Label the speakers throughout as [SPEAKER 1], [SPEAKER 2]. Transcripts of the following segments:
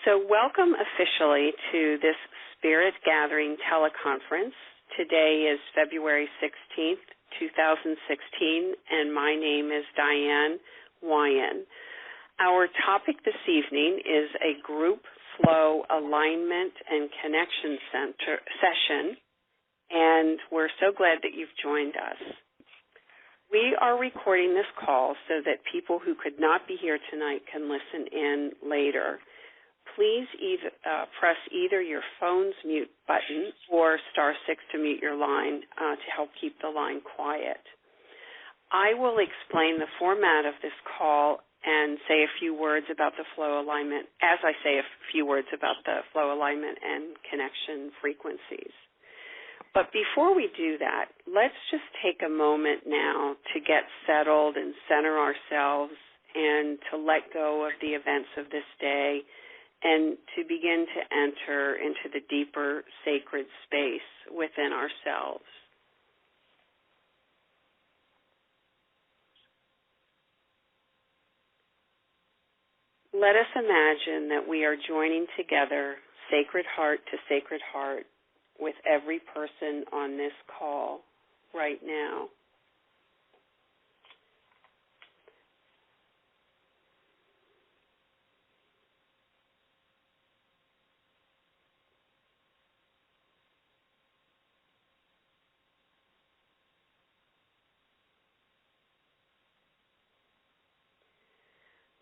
[SPEAKER 1] So welcome officially to this Spirit Gathering teleconference. Today is February 16th, 2016, and my name is Diane, Wian. Our topic this evening is a group flow alignment and connection session, and we're so glad that you've joined us. We are recording this call so that people who could not be here tonight can listen in later. Please press either your phone's mute button or *6 to mute your line to help keep the line quiet. I will explain the format of this call and say a few words about the flow alignment, as I say a few words about the flow alignment and connection frequencies. But before we do that, let's just take a moment now to get settled and center ourselves and to let go of the events of this day and to begin to enter into the deeper sacred space within ourselves. Let us imagine that we are joining together, sacred heart to sacred heart, with every person on this call right now.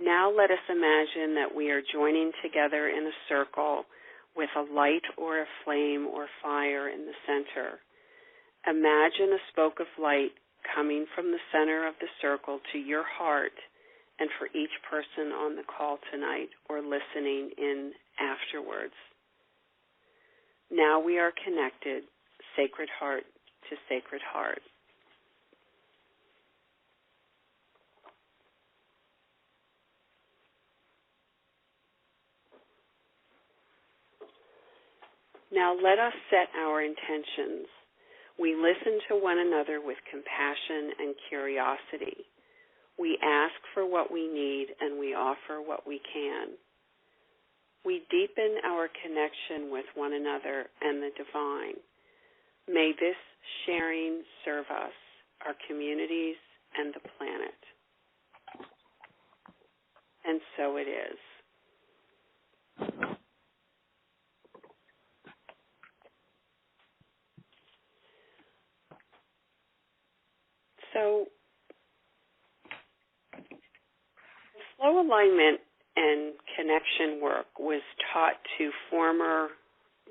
[SPEAKER 1] Now let us imagine that we are joining together in a circle with a light or a flame or fire in the center. Imagine a spoke of light coming from the center of the circle to your heart and for each person on the call tonight or listening in afterwards. Now we are connected, sacred heart to sacred heart. Now let us set our intentions. We listen to one another with compassion and curiosity. We ask for what we need and we offer what we can. We deepen our connection with one another and the divine. May this sharing serve us, our communities, and the planet. And so it is. So, flow alignment and connection work was taught to former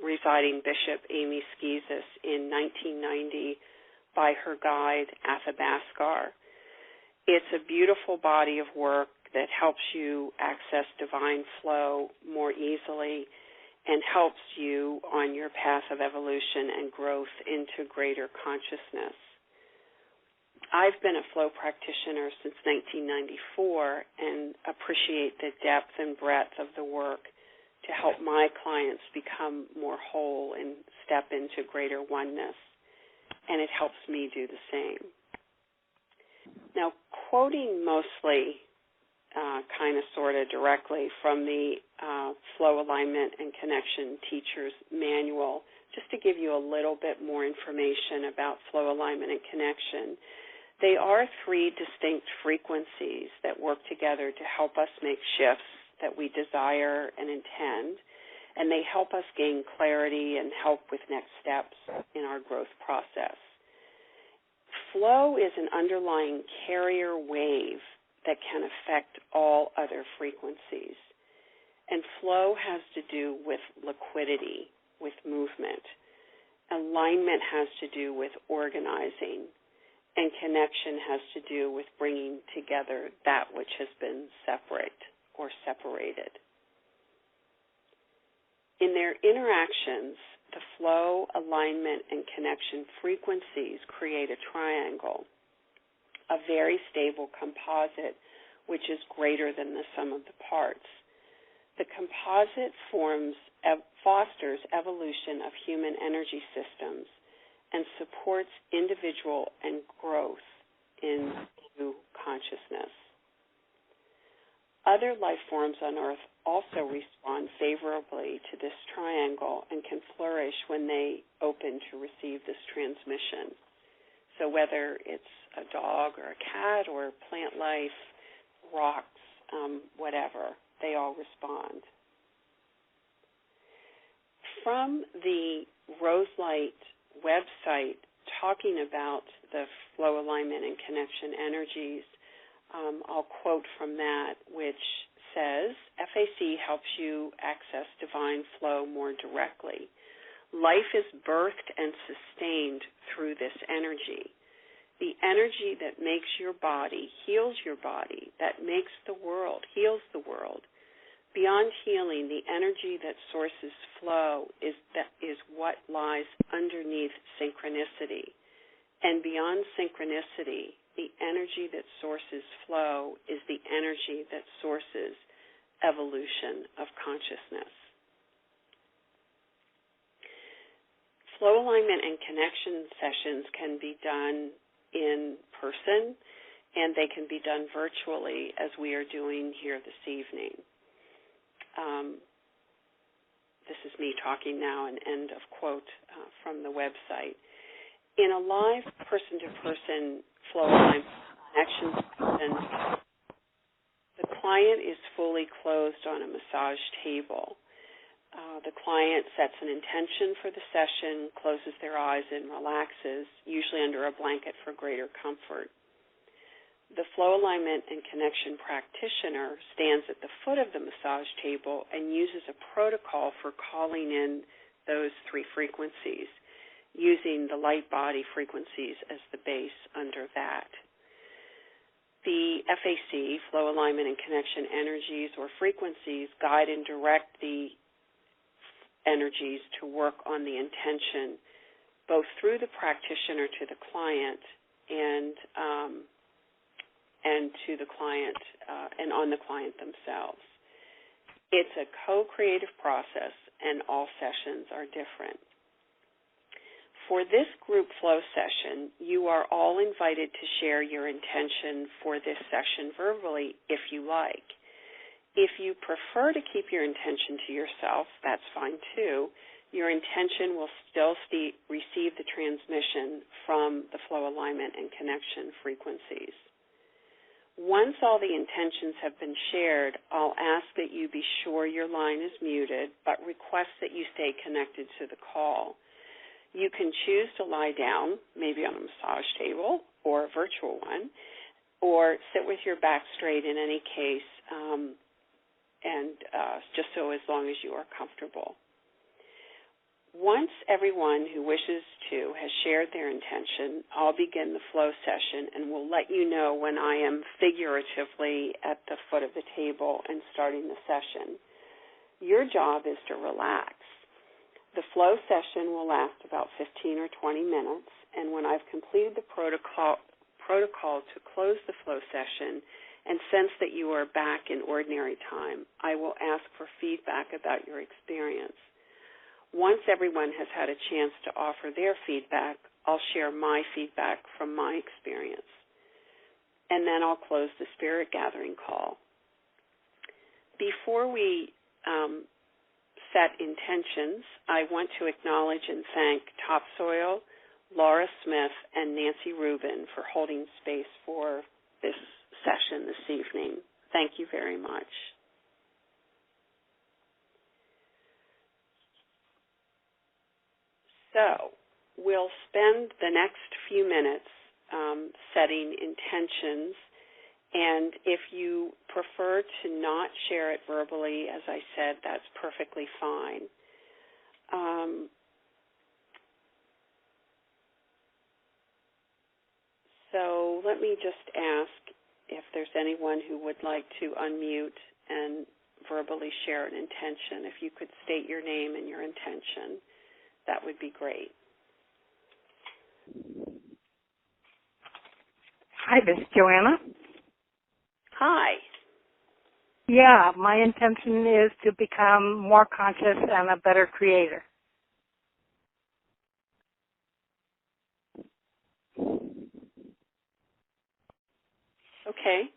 [SPEAKER 1] residing Bishop Amy Schizas in 1990 by her guide, Athabascar. It's a beautiful body of work that helps you access divine flow more easily and helps you on your path of evolution and growth into greater consciousness. I've been a flow practitioner since 1994 and appreciate the depth and breadth of the work to help my clients become more whole and step into greater oneness, and it helps me do the same. Now, quoting mostly, kind of sort of directly from the Flow Alignment and Connection Teacher's Manual, just to give you a little bit more information about flow alignment and connection. They are 3 distinct frequencies that work together to help us make shifts that we desire and intend, and they help us gain clarity and help with next steps in our growth process. Flow is an underlying carrier wave that can affect all other frequencies, and flow has to do with liquidity, with movement. Alignment has to do with organizing. And connection has to do with bringing together that which has been separate or separated. In their interactions, the flow, alignment, and connection frequencies create a triangle, a very stable composite which is greater than the sum of the parts. The composite fosters evolution of human energy systems and supports individual and growth into consciousness. Other life forms on Earth also respond favorably to this triangle and can flourish when they open to receive this transmission. So whether it's a dog or a cat or plant life, rocks, whatever, they all respond. From the Roselight website talking about the flow, alignment, and connection energies, I'll quote from that, which says, FAC helps you access divine flow more directly. Life is birthed and sustained through this energy. The energy that makes your body, heals your body, that makes the world, heals the world. Beyond healing, the energy that sources flow is what lies underneath synchronicity. And beyond synchronicity, the energy that sources flow is the energy that sources evolution of consciousness. Flow alignment and connection sessions can be done in person, and they can be done virtually, as we are doing here this evening. This is me talking now, an end of quote from the website. In a live person-to-person flow alignment connection session, the client is fully closed on a massage table. The client sets an intention for the session, closes their eyes, and relaxes, usually under a blanket for greater comfort. The flow alignment and connection practitioner stands at the foot of the massage table and uses a protocol for calling in those three frequencies, using the light body frequencies as the base under that. The FAC, flow alignment and connection energies or frequencies, guide and direct the energies to work on the intention, both through the practitioner to the client and to the client and on the client themselves. It's a co-creative process, and all sessions are different. For this group flow session, you are all invited to share your intention for this session verbally if you like. If you prefer to keep your intention to yourself, that's fine too. Your intention will still receive the transmission from the flow alignment and connection frequencies. Once all the intentions have been shared, I'll ask that you be sure your line is muted, but request that you stay connected to the call. You can choose to lie down, maybe on a massage table or a virtual one, or sit with your back straight in any case, just so as long as you are comfortable. Once everyone who wishes to has shared their intention, I'll begin the flow session and will let you know when I am figuratively at the foot of the table and starting the session. Your job is to relax. The flow session will last about 15 or 20 minutes, and when I've completed the protocol to close the flow session and sense that you are back in ordinary time, I will ask for feedback about your experience. Once everyone has had a chance to offer their feedback, I'll share my feedback from my experience. And then I'll close the spirit gathering call. Before we set intentions, I want to acknowledge and thank Topsoil, Laura Smith, and Nancy Rubin for holding space for this session this evening. Thank you very much. So we'll spend the next few minutes setting intentions, and if you prefer to not share it verbally, as I said, that's perfectly fine. So let me just ask if there's anyone who would like to unmute and verbally share an intention. If you could state your name and your intention, that would be great.
[SPEAKER 2] Hi, this is Joanna.
[SPEAKER 1] Hi.
[SPEAKER 2] Yeah, my intention is to become more conscious and a better creator.
[SPEAKER 1] Okay.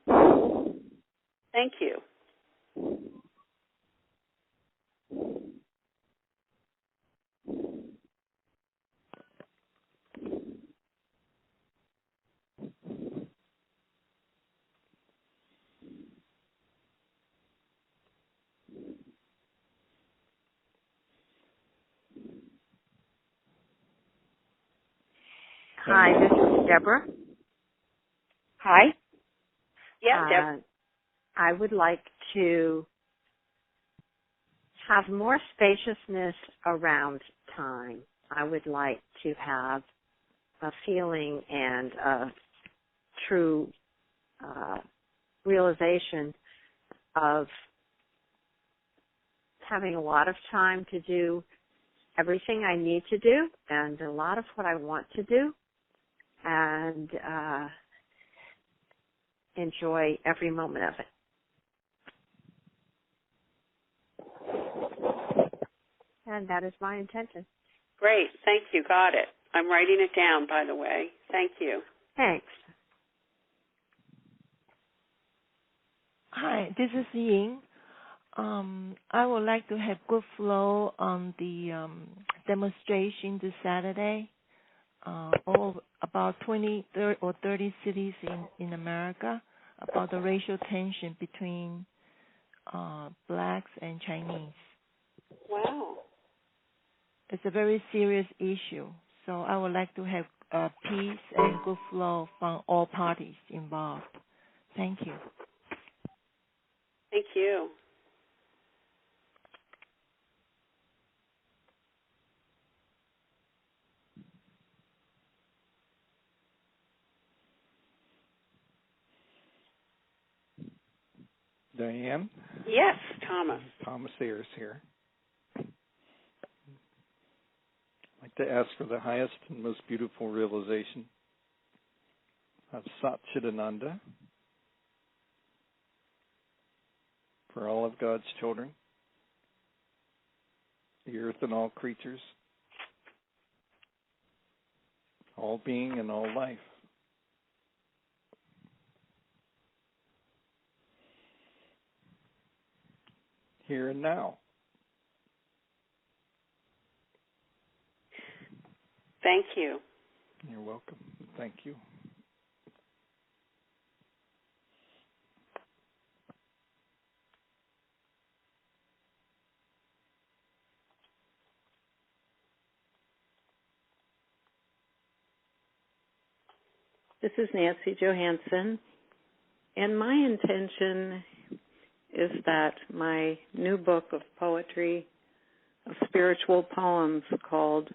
[SPEAKER 1] Thank you.
[SPEAKER 3] Hi, this is Deborah.
[SPEAKER 2] Hi.
[SPEAKER 1] Yeah, Deb.
[SPEAKER 3] I would like to have more spaciousness around time. I would like to have a feeling and a true realization of having a lot of time to do everything I need to do and a lot of what I want to do, and enjoy every moment of it. And that is my intention.
[SPEAKER 1] Great. Thank you. Got it. I'm writing it down, by the way. Thank you.
[SPEAKER 3] Thanks.
[SPEAKER 4] Hi, this is Wian. I would like to have good flow on the demonstration this Saturday. About 20 or 30 cities in America about the racial tension between blacks and Chinese.
[SPEAKER 1] Wow.
[SPEAKER 4] It's a very serious issue, so I would like to have peace and good flow from all parties involved. Thank you.
[SPEAKER 1] Thank you.
[SPEAKER 5] Diane?
[SPEAKER 1] Yes, Thomas.
[SPEAKER 5] Thomas Ayers here. I'd like to ask for the highest and most beautiful realization of Satchidananda for all of God's children, the earth and all creatures, all being and all life. Here and now.
[SPEAKER 1] Thank you.
[SPEAKER 5] You're welcome. Thank you.
[SPEAKER 6] This is Nancy Johansson, and my intention is that my new book of poetry, of spiritual poems called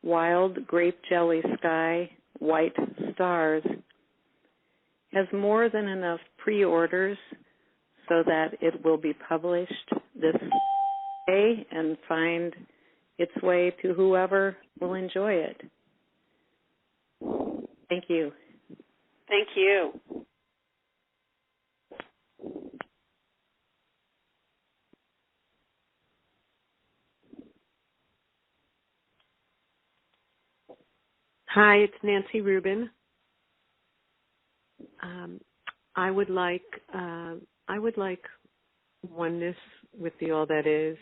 [SPEAKER 6] Wild Grape Jelly Sky, White Stars, has more than enough pre-orders so that it will be published this day and find its way to whoever will enjoy it. Thank you.
[SPEAKER 1] Thank you.
[SPEAKER 7] Hi, it's Nancy Rubin. I would like oneness with the all that is,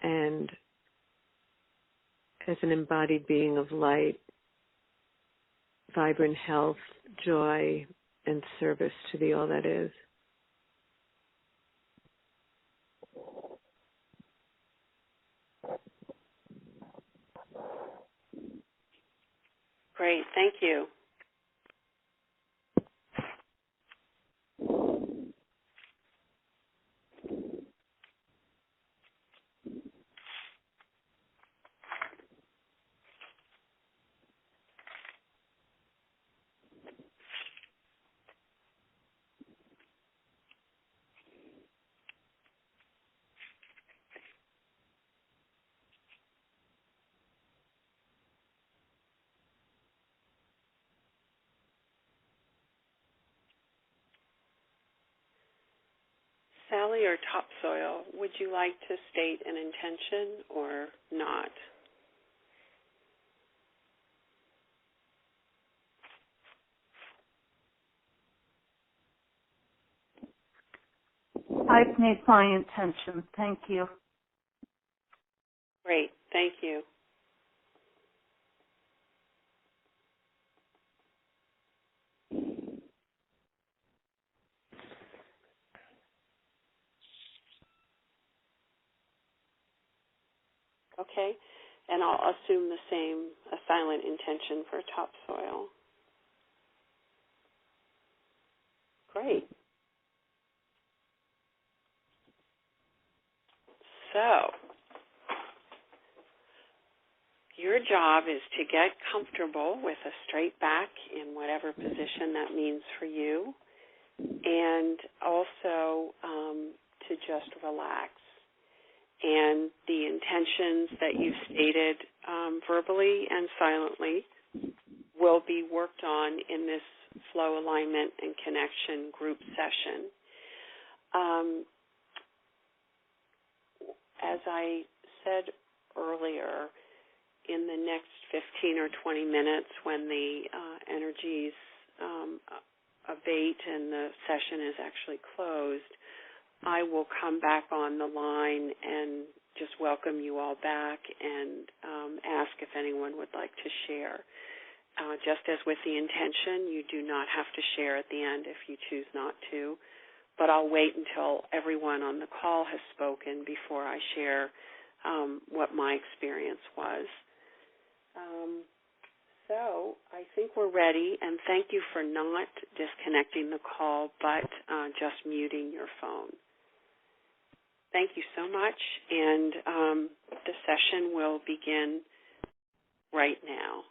[SPEAKER 7] and as an embodied being of light, vibrant health, joy, and service to the all that is.
[SPEAKER 1] Great. Thank you. Sally or Topsoil, would you like to state an intention or not?
[SPEAKER 2] I've made my intention. Thank you.
[SPEAKER 1] Great. Thank you. Okay. And I'll assume the same, a silent intention for topsoil. Great. So, your job is to get comfortable with a straight back in whatever position that means for you, and also to just relax. And the intentions that you've stated verbally and silently will be worked on in this flow alignment and connection group session. As I said earlier, in the next 15 or 20 minutes when the energies abate and the session is actually closed, I will come back on the line and just welcome you all back and ask if anyone would like to share. Just as with the intention, you do not have to share at the end if you choose not to, but I'll wait until everyone on the call has spoken before I share what my experience was. So I think we're ready, and thank you for not disconnecting the call, but just muting your phone. Thank you so much, and the session will begin right now.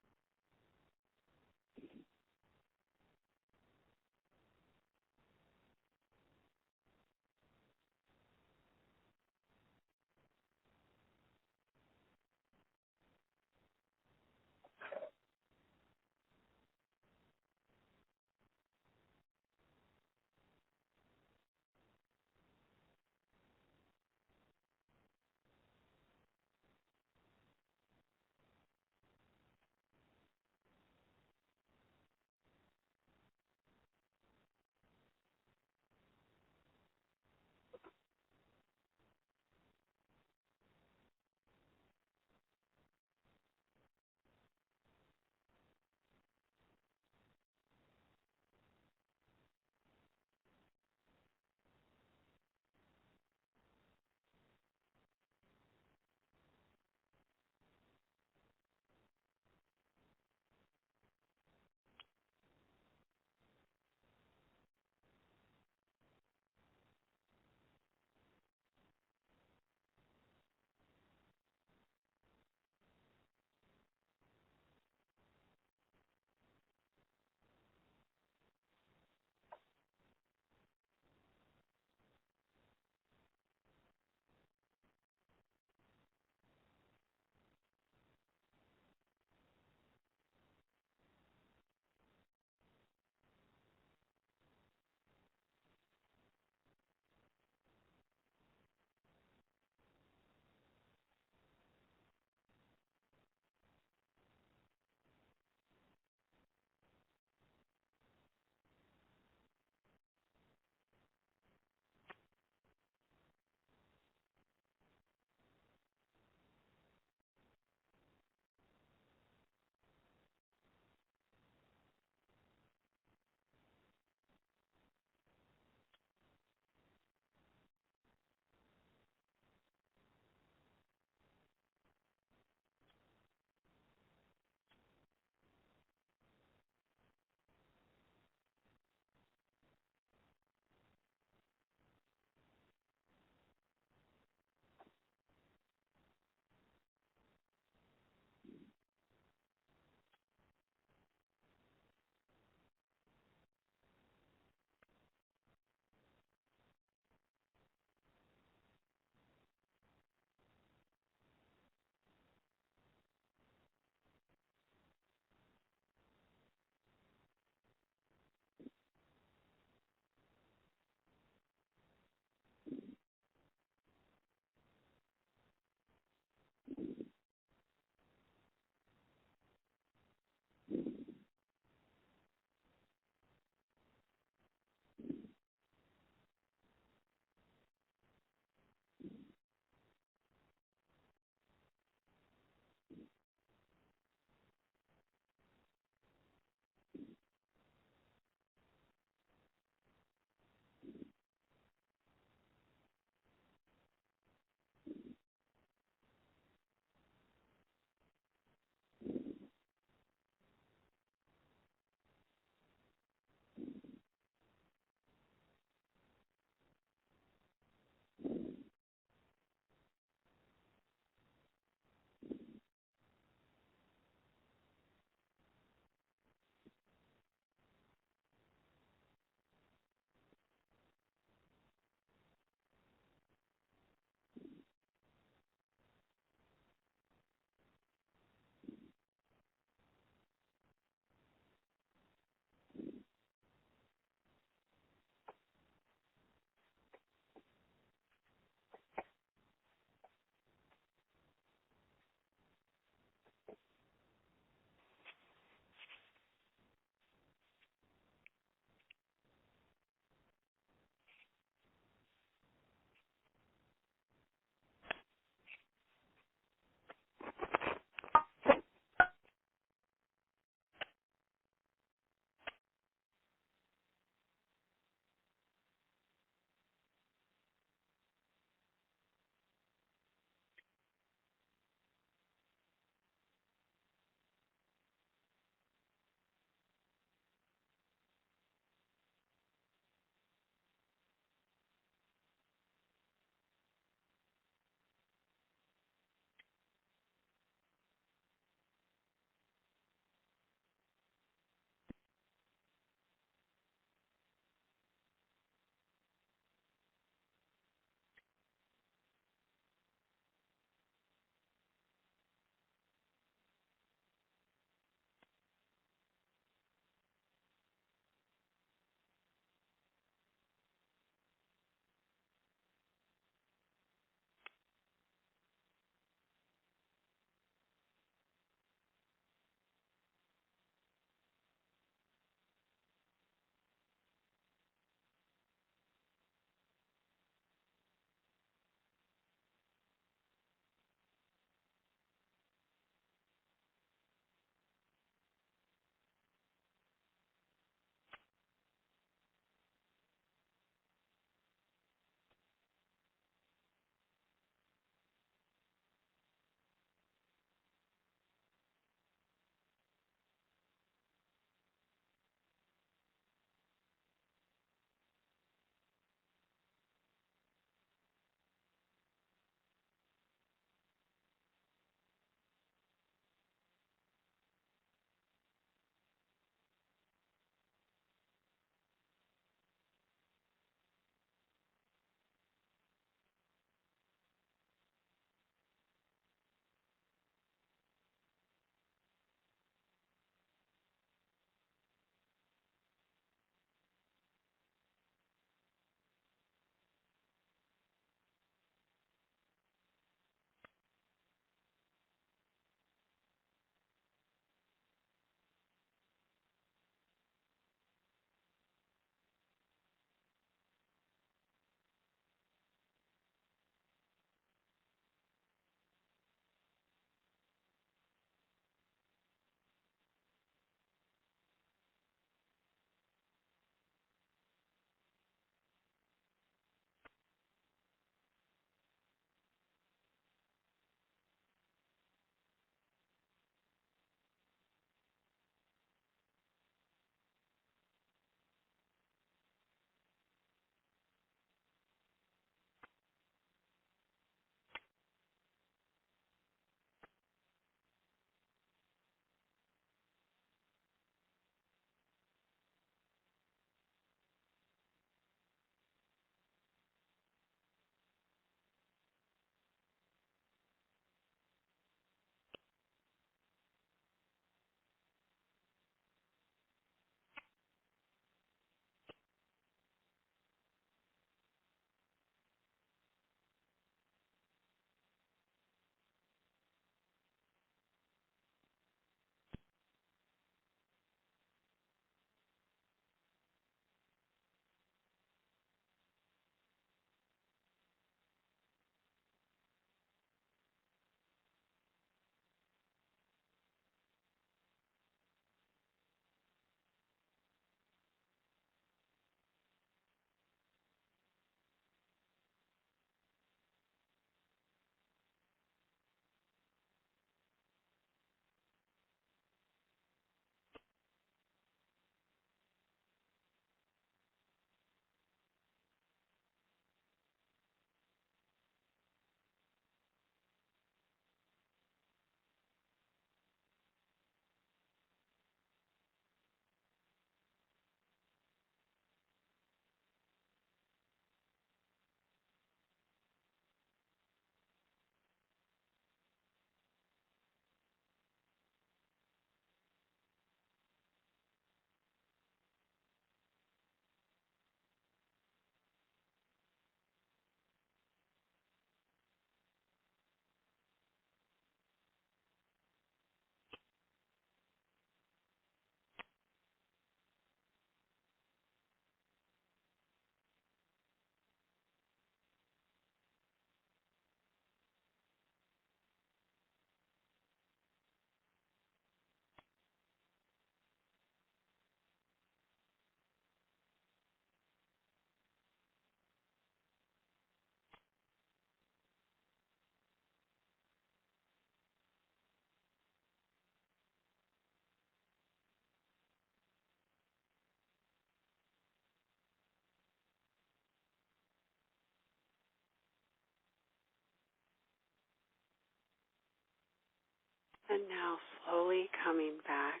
[SPEAKER 1] And now slowly coming back.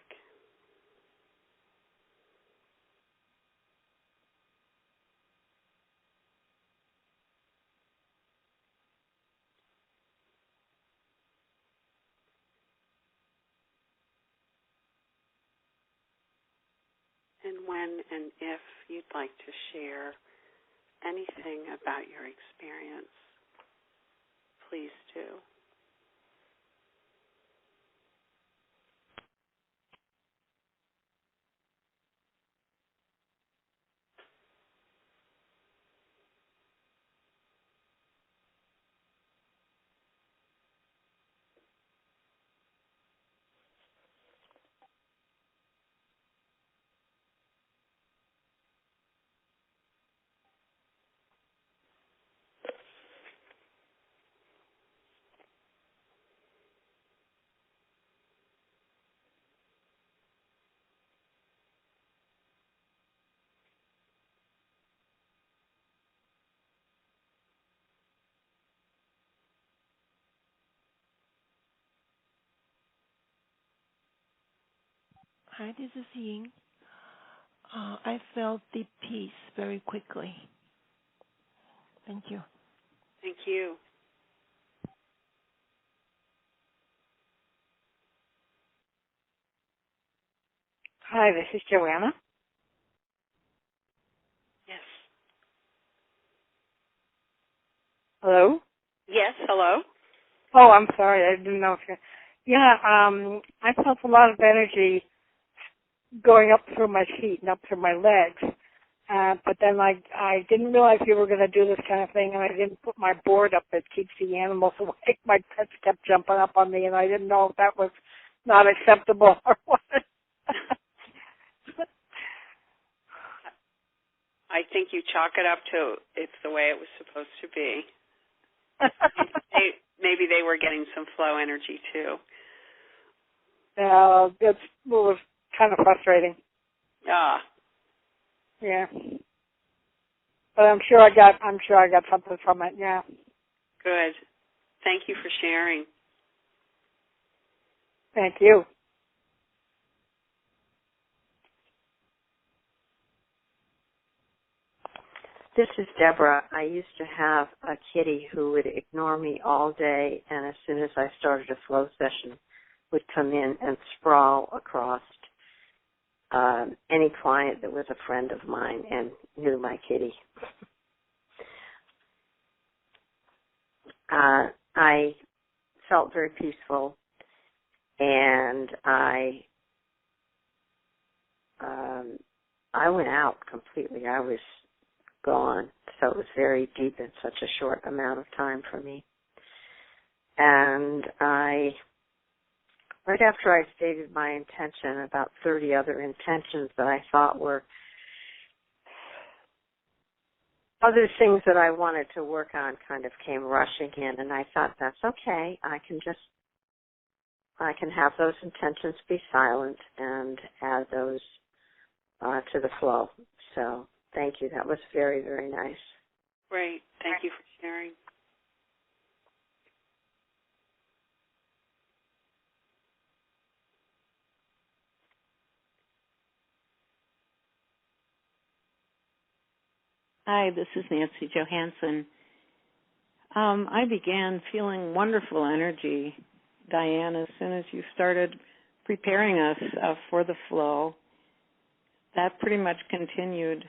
[SPEAKER 1] And when and if you'd like to share anything about your experience, please do.
[SPEAKER 4] Hi, this is Ying. I felt deep peace very quickly. Thank you.
[SPEAKER 1] Thank you.
[SPEAKER 2] Hi, this is Joanna.
[SPEAKER 1] Yes.
[SPEAKER 2] Hello?
[SPEAKER 1] Yes, hello?
[SPEAKER 2] Oh, I'm sorry. I didn't know if you... Yeah, I felt a lot of energy going up through my feet and up through my legs. But then I didn't realize you were going to do this kind of thing, and I didn't put my board up that keeps the animals away. My pets kept jumping up on me, and I didn't know if that was not acceptable or what.
[SPEAKER 1] I think you chalk it up to it's the way it was supposed to be. Maybe they were getting some flow energy too.
[SPEAKER 2] It was kind of frustrating.
[SPEAKER 1] Ah.
[SPEAKER 2] Yeah. But I'm sure I got something from it, yeah.
[SPEAKER 1] Good. Thank you for sharing.
[SPEAKER 2] Thank you.
[SPEAKER 3] This is Deborah. I used to have a kitty who would ignore me all day, and as soon as I started a flow session, would come in and sprawl across any client that was a friend of mine and knew my kitty. I felt very peaceful, and I went out completely. I was gone, so it was very deep in such a short amount of time for me. And right after I stated my intention, about 30 other intentions that I thought were other things that I wanted to work on kind of came rushing in, and I thought, that's okay. I can have those intentions be silent and add those to the flow. So thank you. That was very, very nice.
[SPEAKER 1] Great. Thank you for sharing.
[SPEAKER 6] Hi, this is Nancy Johansson. I began feeling wonderful energy, Diane, as soon as you started preparing us for the flow. That pretty much continued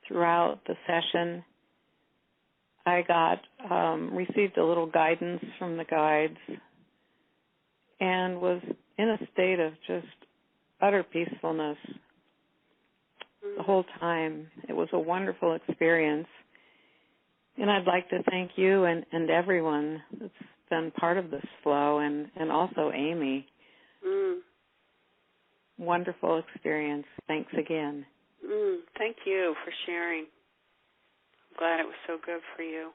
[SPEAKER 6] throughout the session. I received a little guidance from the guides and was in a state of just utter peacefulness the whole time. It was a wonderful experience. And I'd like to thank you and everyone that's been part of this flow, and also Amy. Wonderful experience. Thanks again.
[SPEAKER 1] Thank you for sharing. I'm glad it was so good for you.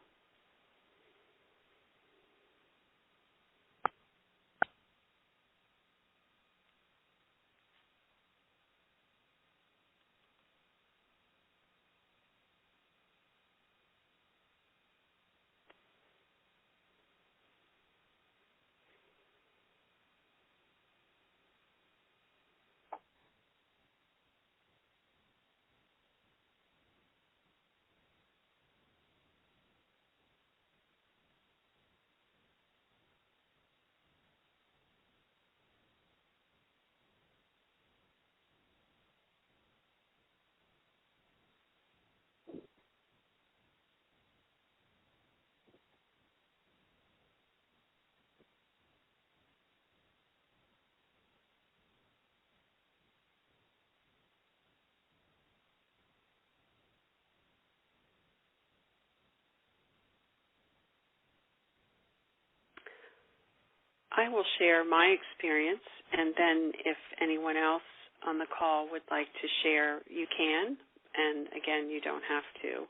[SPEAKER 1] I will share my experience, and then if anyone else on the call would like to share, you can. And again, you don't have to.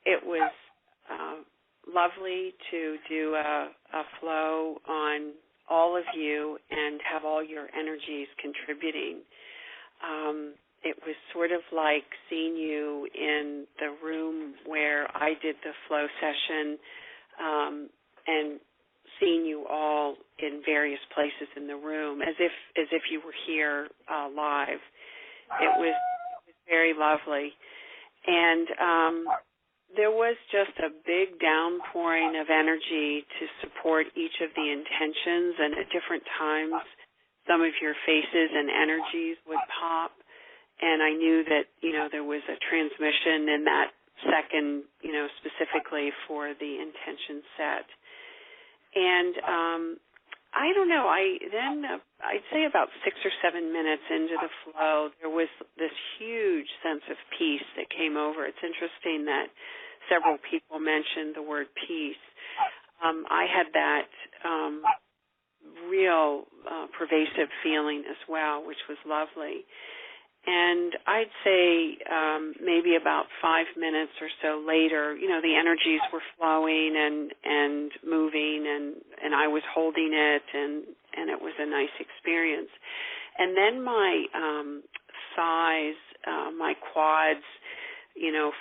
[SPEAKER 1] It was lovely to do a flow on all of you and have all your energies contributing. It was sort of like seeing you in the room where I did the flow session, and seeing you all in various places in the room as if you were here live. It was very lovely. And there was just a big downpouring of energy to support each of the intentions, and at different times some of your faces and energies would pop, and I knew that, there was a transmission in that second, specifically for the intention set. And I don't know, I'd say about 6 or 7 minutes into the flow, there was this huge sense of peace that came over. It's interesting that several people mentioned the word peace. I had that real pervasive feeling as well, which was lovely. And I'd say maybe about 5 minutes or so later, the energies were flowing and moving, and I was holding it, and it was a nice experience. And then my thighs, my quads,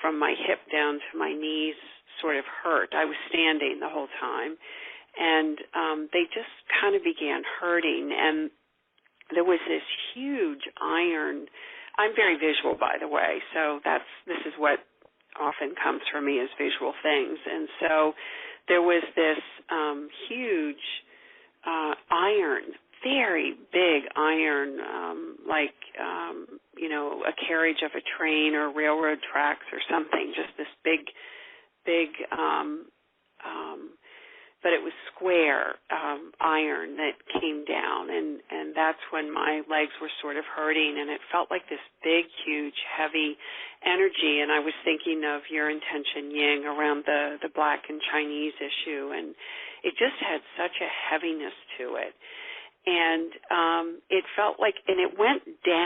[SPEAKER 1] from my hip down to my knees sort of hurt. I was standing the whole time, and they just kind of began hurting, and there was this huge iron. I'm very visual, by the way, so this is what often comes for me as visual things. And so there was this huge iron, very big iron, like a carriage of a train or railroad tracks or something. Just this big, but it was square iron that came down, and that's when my legs were sort of hurting, and it felt like this big, huge, heavy energy. And I was thinking of your intention, Ying, around the Black and Chinese issue, and it just had such a heaviness to it. And it felt like, and it went down.